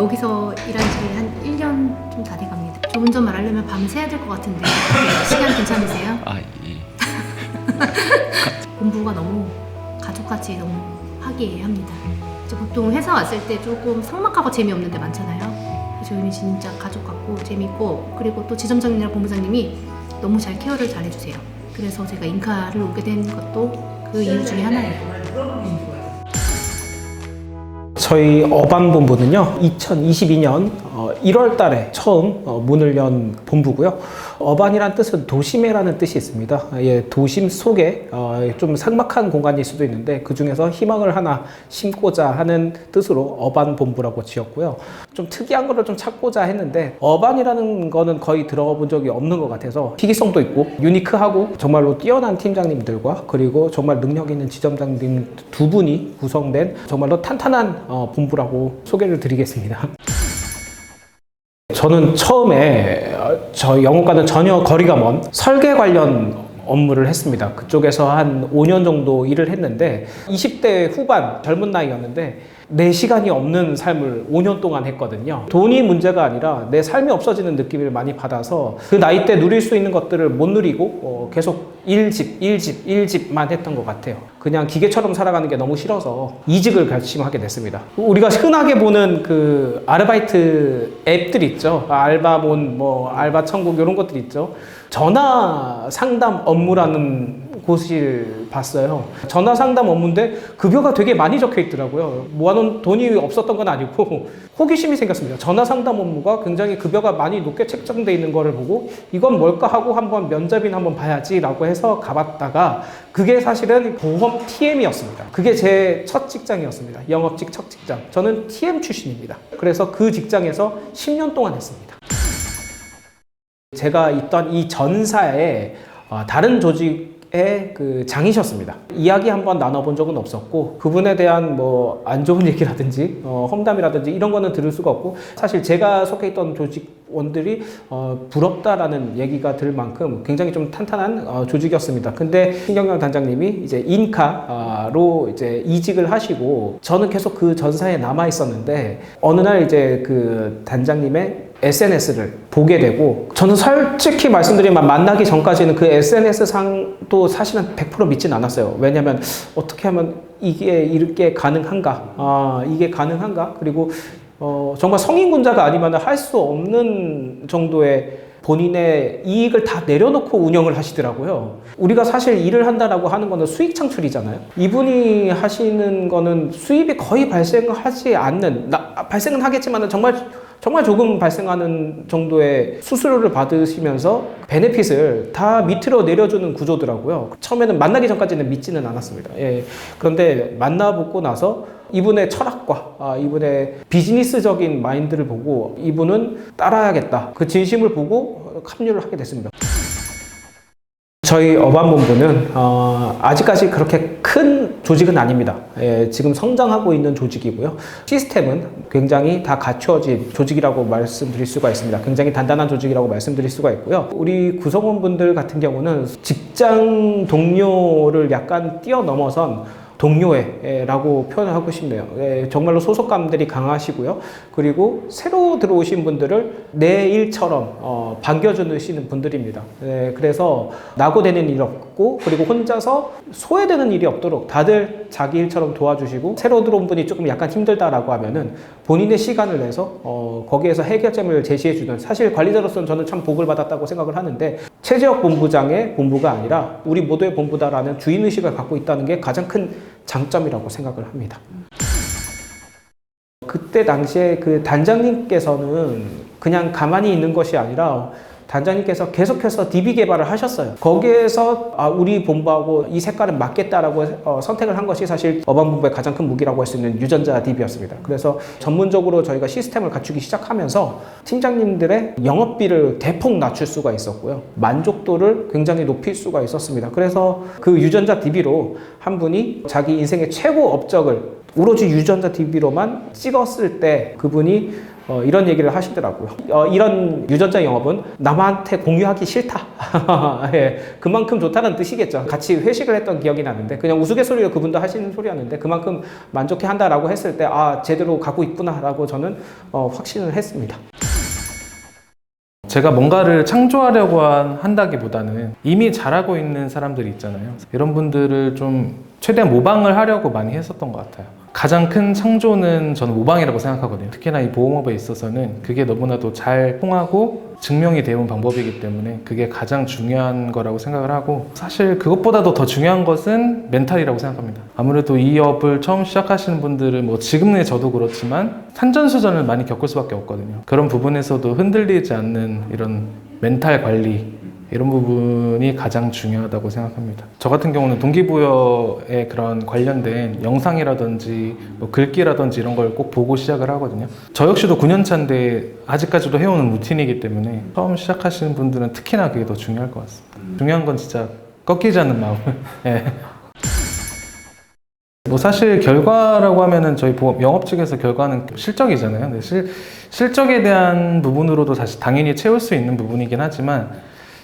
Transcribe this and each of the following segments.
여기서 일한 지 한 1년 좀 다 돼갑니다. 좋은 점 말하려면 밤새 해야 될 것 같은데 시간 괜찮으세요? 아, 예. 본부가 너무 가족같이 너무 화기애애합니다. 보통 회사 왔을 때 조금 삭막하고 재미없는 데 많잖아요. 저희는 진짜 가족 같고 재밌고, 그리고 또 지점장님이랑 본부장님이 너무 잘 케어를 잘 해주세요. 그래서 제가 인카를 오게 된 것도 그 이유 중에 하나예요. 저희 어반본부는요 2022년 1월 달에 처음 문을 연 본부고요. 어반이란 뜻은 도심에라는 뜻이 있습니다. 예, 도심 속에 좀 삭막한 공간일 수도 있는데 그 중에서 희망을 하나 심고자 하는 뜻으로 어반본부라고 지었고요. 좀 특이한 거를 좀 찾고자 했는데 어반이라는 거는 거의 들어가 본 적이 없는 것 같아서 희귀성도 있고 유니크하고 정말로 뛰어난 팀장님들과 그리고 정말 능력 있는 지점장님 두 분이 구성된 정말로 탄탄한 본부라고 소개를 드리겠습니다. 저는 처음에 저희 영업과는 전혀 거리가 먼 설계 관련 업무를 했습니다. 그쪽에서 한 5년 정도 일을 했는데 20대 후반 젊은 나이였는데 내 시간이 없는 삶을 5년 동안 했거든요. 돈이 문제가 아니라 내 삶이 없어지는 느낌을 많이 받아서 그 나이 때 누릴 수 있는 것들을 못 누리고 계속 일집만 했던 것 같아요. 그냥 기계처럼 살아가는 게 너무 싫어서 이직을 결심하게 됐습니다. 우리가 흔하게 보는 그 아르바이트 앱들 있죠. 알바몬, 알바 천국 이런 것들 있죠. 전화 상담 업무라는 곳을 봤어요. 전화 상담 업무인데 급여가 되게 많이 적혀 있더라고요. 모아놓은 돈이 없었던 건 아니고 호기심이 생겼습니다. 전화 상담 업무가 굉장히 급여가 많이 높게 책정되어 있는 거를 보고 이건 뭘까 하고 한번 면접이나 한번 봐야지 라고 해서 가봤다가 그게 사실은 보험 TM이었습니다. 그게 제 첫 직장이었습니다. 영업직 첫 직장. 저는 TM 출신입니다. 그래서 그 직장에서 10년 동안 했습니다. 제가 있던 이 전사에 다른 조직의 그 장이셨습니다. 이야기 한번 나눠본 적은 없었고 그분에 대한 안 좋은 얘기라든지 험담이라든지 이런 거는 들을 수가 없고 사실 제가 속해 있던 조직원들이 부럽다라는 얘기가 들 만큼 굉장히 좀 탄탄한 조직이었습니다. 근데 신경영 단장님이 이제 인카로 이제 이직을 하시고 저는 계속 그 전사에 남아 있었는데 어느 날 이제 그 단장님의 SNS를 보게 되고 저는 솔직히 말씀드리면 만나기 전까지는 그 SNS 상도 사실은 100% 믿진 않았어요. 왜냐면 어떻게 하면 이게 가능한가? 이게 가능한가? 그리고 정말 성인군자가 아니면 할 수 없는 정도의 본인의 이익을 다 내려놓고 운영을 하시더라고요. 우리가 사실 일을 한다라고 하는 거는 수익 창출이잖아요. 이분이 하시는 거는 수입이 거의 발생하지 않는, 발생은 하겠지만 정말 조금 발생하는 정도의 수수료를 받으시면서 베네핏을 다 밑으로 내려주는 구조더라고요. 처음에는 만나기 전까지는 믿지는 않았습니다. 예. 그런데 만나보고 나서 이분의 철학과 이분의 비즈니스적인 마인드를 보고 이분은 따라야겠다. 그 진심을 보고 합류를 하게 됐습니다. 저희 어반본부는 아직까지 그렇게 큰 조직은 아닙니다. 예, 지금 성장하고 있는 조직이고요. 시스템은 굉장히 다 갖추어진 조직이라고 말씀드릴 수가 있습니다. 굉장히 단단한 조직이라고 말씀드릴 수가 있고요. 우리 구성원분들 같은 경우는 직장 동료를 약간 뛰어넘어선 동료애라고 표현을 하고 싶네요. 예, 정말로 소속감들이 강하시고요. 그리고 새로 들어오신 분들을 내 일처럼 반겨주시는 분들입니다. 예, 그래서 낙오되는 일이 없고 그리고 혼자서 소외되는 일이 없도록 다들 자기 일처럼 도와주시고 새로 들어온 분이 조금 약간 힘들다라고 하면은 본인의 시간을 내서 거기에서 해결점을 제시해주는 사실 관리자로서는 저는 참 복을 받았다고 생각을 하는데 최재혁 본부장의 본부가 아니라 우리 모두의 본부다라는 주인의식을 갖고 있다는 게 가장 큰 장점이라고 생각을 합니다. 그때 당시에 그 단장님께서는 그냥 가만히 있는 것이 아니라 단장님께서 계속해서 DB 개발을 하셨어요. 거기에서 우리 본부하고 이 색깔은 맞겠다라고 선택을 한 것이 사실 어반본부의 가장 큰 무기라고 할 수 있는 유전자 DB였습니다. 그래서 전문적으로 저희가 시스템을 갖추기 시작하면서 팀장님들의 영업비를 대폭 낮출 수가 있었고요. 만족도를 굉장히 높일 수가 있었습니다. 그래서 그 유전자 DB로 한 분이 자기 인생의 최고 업적을 오로지 유전자 DB로만 찍었을 때 그분이 이런 얘기를 하시더라고요. 이런 유전자 영업은 남한테 공유하기 싫다. 예, 그만큼 좋다는 뜻이겠죠. 같이 회식을 했던 기억이 나는데 그냥 우스갯소리로 그분도 하시는 소리였는데 그만큼 만족해 한다라고 했을 때 제대로 가고 있구나라고 저는 확신을 했습니다. 제가 뭔가를 창조하려고 한다기보다는 이미 잘하고 있는 사람들이 있잖아요. 이런 분들을 좀 최대한 모방을 하려고 많이 했었던 것 같아요. 가장 큰 창조는 저는 모방이라고 생각하거든요. 특히나 이 보험업에 있어서는 그게 너무나도 잘 통하고 증명이 되어온 방법이기 때문에 그게 가장 중요한 거라고 생각을 하고, 사실 그것보다도 더 중요한 것은 멘탈이라고 생각합니다. 아무래도 이 업을 처음 시작하시는 분들은 뭐 지금의 저도 그렇지만 산전수전을 많이 겪을 수밖에 없거든요. 그런 부분에서도 흔들리지 않는 이런 멘탈 관리, 이런 부분이 가장 중요하다고 생각합니다. 저 같은 경우는 동기부여에 그런 관련된 영상이라든지 뭐 글귀라든지 이런 걸 꼭 보고 시작을 하거든요. 저 역시도 9년 차인데 아직까지도 해오는 루틴이기 때문에 처음 시작하시는 분들은 특히나 그게 더 중요할 것 같습니다. 중요한 건 진짜 꺾이지 않는 마음. 네. 뭐 사실 결과라고 하면은 저희 보험 영업 측에서 결과는 실적이잖아요. 근데 실적에 대한 부분으로도 사실 당연히 채울 수 있는 부분이긴 하지만,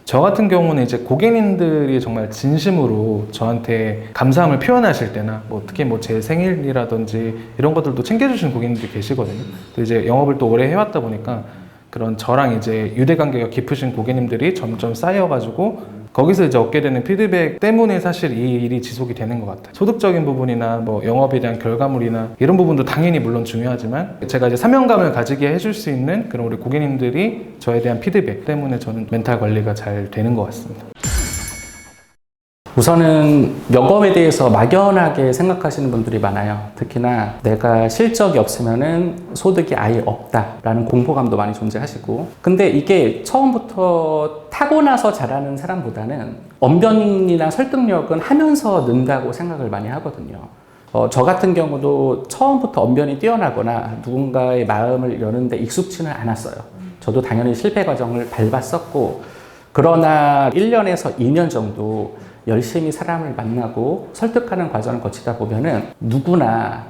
저 같은 경우는 이제 고객님들이 정말 진심으로 저한테 감사함을 표현하실 때나 뭐 특히 뭐 제 생일이라든지 이런 것들도 챙겨주시는 고객님들이 계시거든요. 또 이제 영업을 또 오래 해왔다 보니까 그런 저랑 이제 유대관계가 깊으신 고객님들이 점점 쌓여가지고 거기서 이제 얻게 되는 피드백 때문에 사실 이 일이 지속이 되는 것 같아요. 소득적인 부분이나 뭐 영업에 대한 결과물이나 이런 부분도 당연히 물론 중요하지만, 제가 이제 사명감을 가지게 해줄 수 있는 그런 우리 고객님들이 저에 대한 피드백 때문에 저는 멘탈 관리가 잘 되는 것 같습니다. 우선은 영업에 대해서 막연하게 생각하시는 분들이 많아요. 특히나 내가 실적이 없으면은 소득이 아예 없다라는 공포감도 많이 존재하시고, 근데 이게 처음부터 타고나서 잘하는 사람보다는 언변이나 설득력은 하면서 는다고 생각을 많이 하거든요. 저 같은 경우도 처음부터 언변이 뛰어나거나 누군가의 마음을 여는데 익숙치는 않았어요. 저도 당연히 실패 과정을 밟았었고, 그러나 1년에서 2년 정도 열심히 사람을 만나고 설득하는 과정을 거치다 보면은 누구나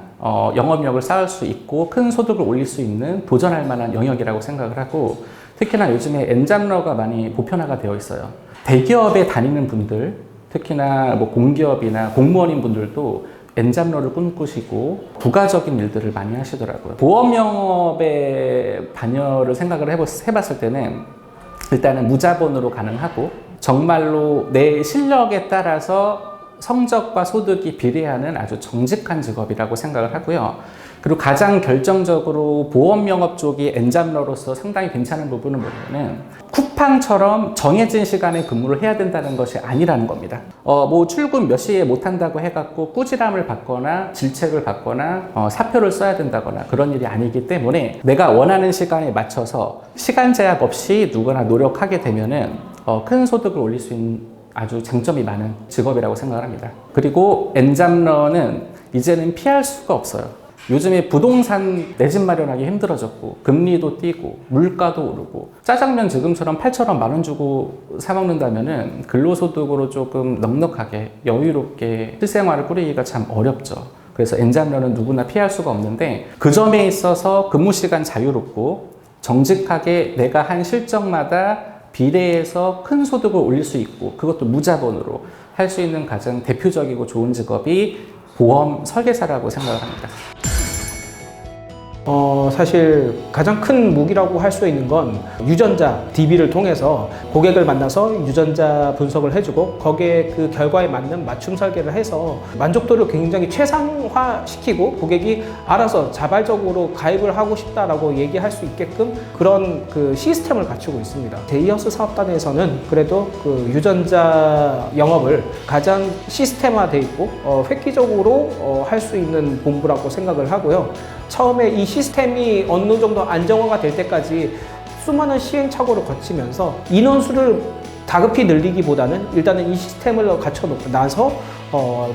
영업력을 쌓을 수 있고 큰 소득을 올릴 수 있는 도전할 만한 영역이라고 생각을 하고, 특히나 요즘에 엔잡러가 많이 보편화가 되어 있어요. 대기업에 다니는 분들, 특히나 뭐 공기업이나 공무원인 분들도 엔잡러를 꿈꾸시고 부가적인 일들을 많이 하시더라고요. 보험 영업의 반열을 생각을 해봤을 때는 일단은 무자본으로 가능하고, 정말로 내 실력에 따라서 성적과 소득이 비례하는 아주 정직한 직업이라고 생각을 하고요. 그리고 가장 결정적으로 보험 영업 쪽이 엔잡러로서 상당히 괜찮은 부분은 뭐냐면, 쿠팡처럼 정해진 시간에 근무를 해야 된다는 것이 아니라는 겁니다. 뭐 출근 몇 시에 못 한다고 해갖고 꾸지람을 받거나 질책을 받거나 사표를 써야 된다거나 그런 일이 아니기 때문에, 내가 원하는 시간에 맞춰서 시간 제약 없이 누구나 노력하게 되면은 큰 소득을 올릴 수 있는 아주 장점이 많은 직업이라고 생각을 합니다. 그리고 엔잡러는 이제는 피할 수가 없어요. 요즘에 부동산 내 집 마련하기 힘들어졌고, 금리도 뛰고, 물가도 오르고, 짜장면 지금처럼 8,000원 10,000원 주고 사 먹는다면은 근로소득으로 조금 넉넉하게 여유롭게 실생활을 꾸리기가 참 어렵죠. 그래서 엔잡러는 누구나 피할 수가 없는데, 그 점에 있어서 근무 시간 자유롭고 정직하게 내가 한 실적마다 비례해서 큰 소득을 올릴 수 있고, 그것도 무자본으로 할 수 있는 가장 대표적이고 좋은 직업이 보험 설계사라고 생각을 합니다. 사실 가장 큰 무기라고 할 수 있는 건 유전자 DB를 통해서 고객을 만나서 유전자 분석을 해주고 거기에 그 결과에 맞는 맞춤 설계를 해서 만족도를 굉장히 최상화시키고 고객이 알아서 자발적으로 가입을 하고 싶다라고 얘기할 수 있게끔 그런 그 시스템을 갖추고 있습니다. 데이허스 사업단에서는 그래도 그 유전자 영업을 가장 시스템화돼 있고 획기적으로 할 수 있는 본부라고 생각을 하고요. 처음에 이 시스템이 어느 정도 안정화가 될 때까지 수많은 시행착오를 거치면서 인원수를 다급히 늘리기보다는 일단은 이 시스템을 갖춰놓고 나서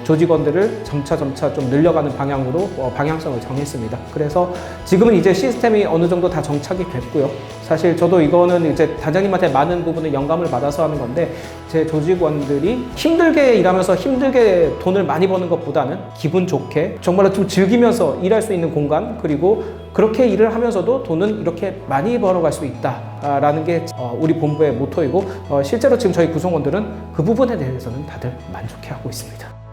조직원들을 점차 좀 늘려가는 방향으로 방향성을 정했습니다. 그래서 지금은 이제 시스템이 어느 정도 다 정착이 됐고요. 사실 저도 이거는 이제 단장님한테 많은 부분을 영감을 받아서 하는 건데, 제 조직원들이 힘들게 일하면서 힘들게 돈을 많이 버는 것보다는 기분 좋게 정말로 좀 즐기면서 일할 수 있는 공간, 그리고 그렇게 일을 하면서도 돈은 이렇게 많이 벌어갈 수 있다라는 게 우리 본부의 모토이고 실제로 지금 저희 구성원들은 그 부분에 대해서는 다들 만족해하고 있습니다.